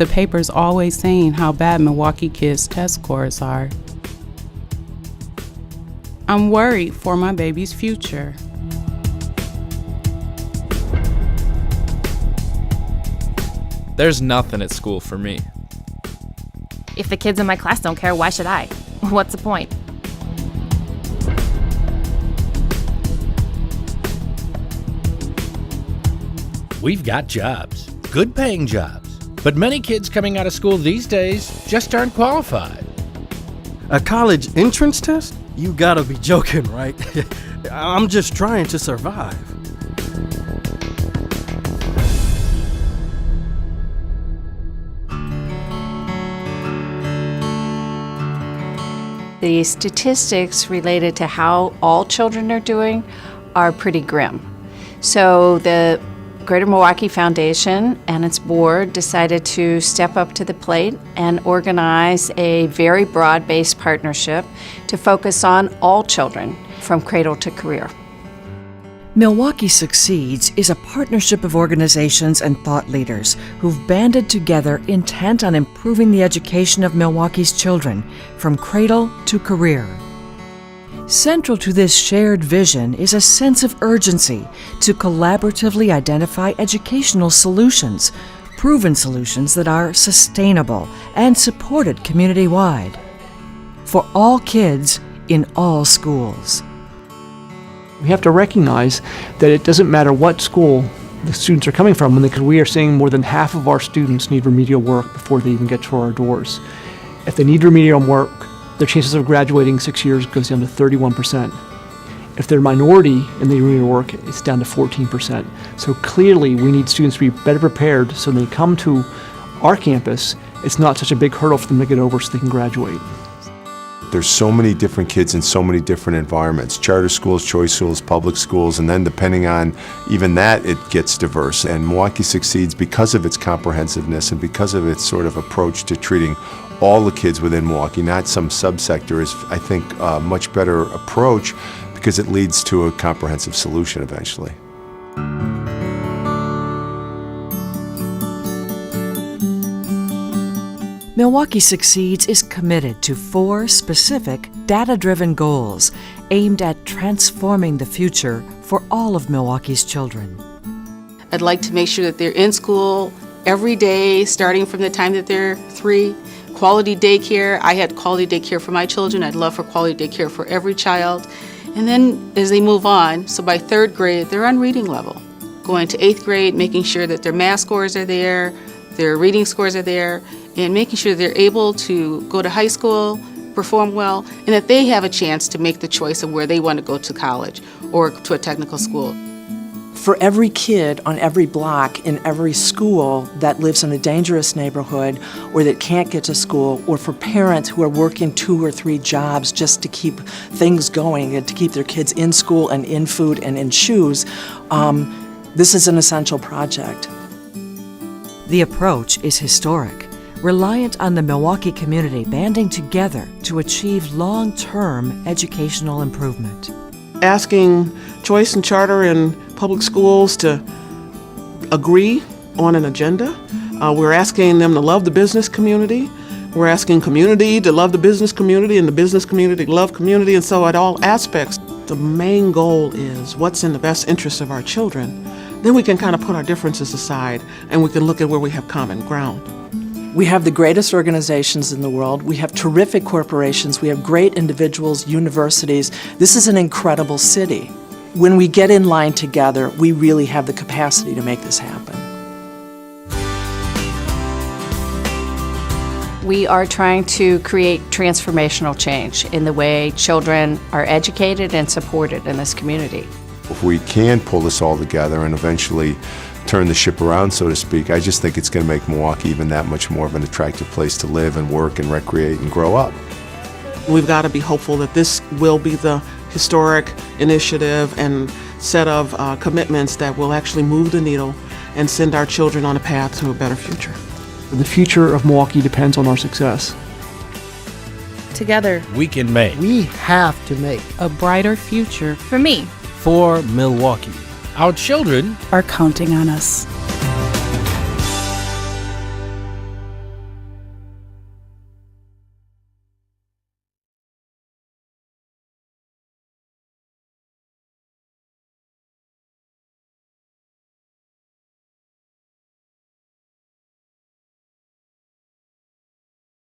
The paper's always saying how bad Milwaukee kids' test scores are. I'm worried for my baby's future. There's nothing at school for me. If the kids in my class don't care, why should I? What's the point? We've got jobs, good paying jobs, but many kids coming out of school these days just aren't qualified. A college entrance test? You gotta be joking, right? I'm just trying to survive. The statistics related to how all children are doing are pretty grim. So the Greater Milwaukee Foundation and its board decided to step up to the plate and organize a very broad-based partnership to focus on all children from cradle to career. Milwaukee Succeeds is a partnership of organizations and thought leaders who've banded together intent on improving the education of Milwaukee's children from cradle to career. Central to this shared vision is a sense of urgency to collaboratively identify educational solutions, proven solutions that are sustainable and supported community-wide for all kids in all schools. We have to recognize that it doesn't matter what school the students are coming from, because we are seeing more than half of our students need remedial work before they even get to our doors. If they need remedial work, their chances of graduating 6 years goes down to 31%. If they're a minority in the remedial work, it's down to 14%. So clearly we need students to be better prepared so when they come to our campus, it's not such a big hurdle for them to get over so they can graduate. There's so many different kids in so many different environments, charter schools, choice schools, public schools, and then depending on even that, it gets diverse. And Milwaukee Succeeds, because of its comprehensiveness and because of its sort of approach to treating all the kids within Milwaukee, not some subsector, is, I think, a much better approach because it leads to a comprehensive solution eventually. Milwaukee Succeeds is committed to 4 specific, data-driven goals aimed at transforming the future for all of Milwaukee's children. I'd like to make sure that they're in school every day, starting from the time that they're 3. Quality daycare. I had quality daycare for my children. I'd love for quality daycare for every child. And then as they move on, so by 3rd grade, they're on reading level. Going to 8th grade, making sure that their math scores are there, their reading scores are there, and making sure they're able to go to high school, perform well, and that they have a chance to make the choice of where they want to go to college or to a technical school. For every kid on every block in every school that lives in a dangerous neighborhood or that can't get to school, or for parents who are working 2 or 3 jobs just to keep things going and to keep their kids in school and in food and in shoes, this is an essential project. The approach is historic, reliant on the Milwaukee community banding together to achieve long-term educational improvement. Asking choice and charter and public schools to agree on an agenda. We're asking them to love the business community. We're asking community to love the business community and the business community to love community, and so at all aspects. The main goal is what's in the best interest of our children. Then we can kind of put our differences aside and we can look at where we have common ground. We have the greatest organizations in the world. We have terrific corporations. We have great individuals, universities. This is an incredible city. When we get in line together, we really have the capacity to make this happen. We are trying to create transformational change in the way children are educated and supported in this community. If we can pull this all together and eventually turn the ship around, so to speak, I just think it's going to make Milwaukee even that much more of an attractive place to live and work and recreate and grow up. We've got to be hopeful that this will be the historic initiative and set of commitments that will actually move the needle and send our children on a path to a better future. The future of Milwaukee depends on our success. Together, We can make We have to make a brighter future For me. for Milwaukee. Our children are counting on us.